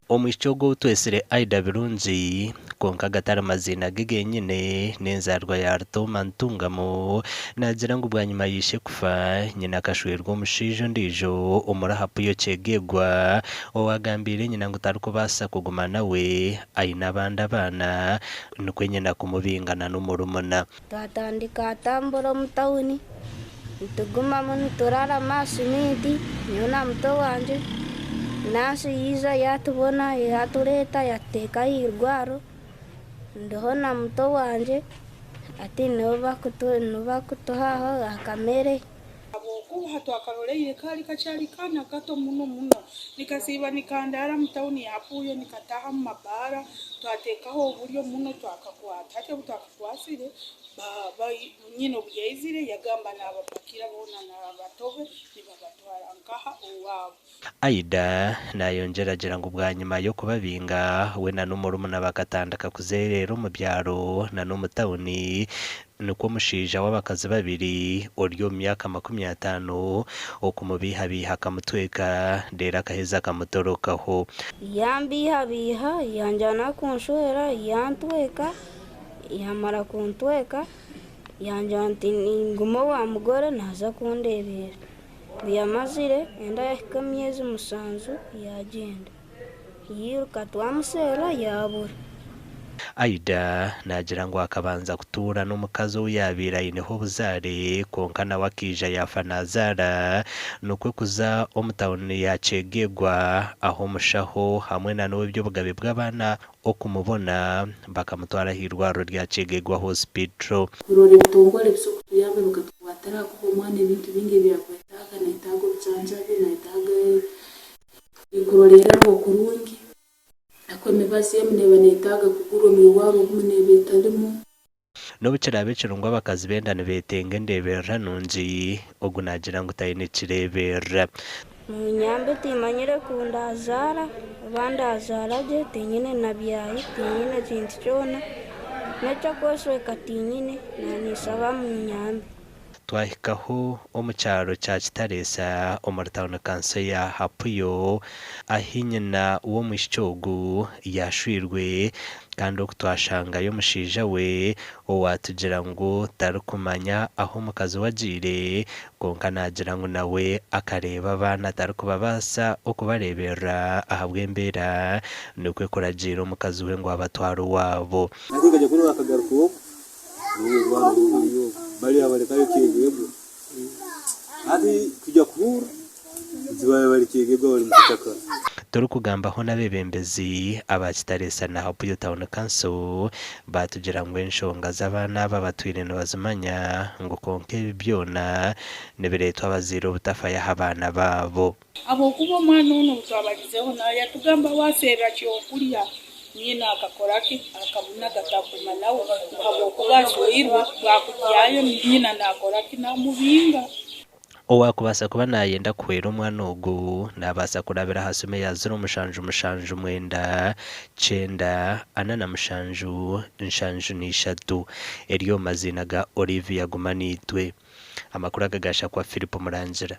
Omwishogo twesire Aida birungi konka gatara mazina gegenyine nenzarwa ya Artoma Ntungamo nagira ngo bwanyuma yishe kufa nyina kashwirwa omushijo ndijo omurahapu yo chegegwa owagambire nyina ngo tarukubasa kugumana we aina banda bana nukwe nyina kumubingana n'umurumuna tatandika atambura mutawuni ntuguma muno turara masimiti nyona muto wanje nasi yiza yatubona yatureta yateka hirwaro ndihona muto wanje ati nuba kutuhaho akamere abokuba hatwakaroleire kali kachali kana gato muno nikasiba nikandara mutawuni yapuye nikataha mu mabara twatekaho uburyo muno twakakwata ate twakakwasire ba nyino byezire yagamba nabapakira bona nabatobe nibabatwara nkaha uwabo. Aida nayongeragira ngo bwanyuma yo kubabinga we na n'umurumuna bakatandaka kuzerera mu byaro na n'umutawuni nuko mushija w'abakazi babiri oryo myaka 50 okumubihabiha akamutweka ndera kaheza kamutorokaho yambihabiha yanjana kunshwera yantweka yamara kuntweka yanjana nti ngumo wa mugore naza kundebera yamazire enda yahika myezi 7 yagenda yiruka twamusera yabura. Aida nagira ngo akabanza kutura n'umukazi uyabira ineho buzare konka na wakija yafa nazara nukwe kuza omutawuni yacegegwa aho mushaho hamwe na n'uwe byo bugabe bw'abana okumubona bakamutwara hirwaro ryacegegwa hospital urore bitongole bisukutu yabe bukatwatara kuko mwana ibintu bingi byakwetaga netago cyanja binetaga igororera ho kurungi akweme basi yemneba netaga kuguro miwaro kumunebeta ndimo nobukira abecirungwa bakazi bendane betenge ndebera nunji ogunagira ngo tayine kirebera munyambe timanyire kundazara bandazara je tinyine nabyaye tinyine kintu cyona neco koswe katinyine nanisaba munyambe twahikaho omucyaro cya Kitaresa omurtawuni kanso ya Hapuyo ahinyina uwo mwishogu yashwirwe kandi okutwashanga yo mushija we owatugira ngo tarukumanya aho mukazi wagire konka nagira ngo nawe akareba abana tarukubabasa okubarebera ahabwembera nukwe kuragira omukazi we ngo abatwara wabo natingaje kuri akagaruko bali abalekayo kigego ati kujya kubura zibaye bari kigego bari mutaka turi kugambaho n'abebembezi abakitaresa na Hapuyo Town Council batugira ngo enshonga z'abana babatwire n'abazimanya ngo konke byona neberetwa baziro butafa y'abana babo Abo kubo mwana uno twabagizeho na yatugamba wasera cyo kuriya nyina akakoraki akabuna gatakuma nawe abo kubashwirwe bakujyayo nyina nakoraki namubinga owakubasa kuba nayenda kwera umwana ogu nabasa kurabira hasume yazira umushanju mwenda chenda anana mushanju nshanju nishatu eriyo mazina ga Olivia Gumanitwe amakuru agagasha kwa Philip Murangira.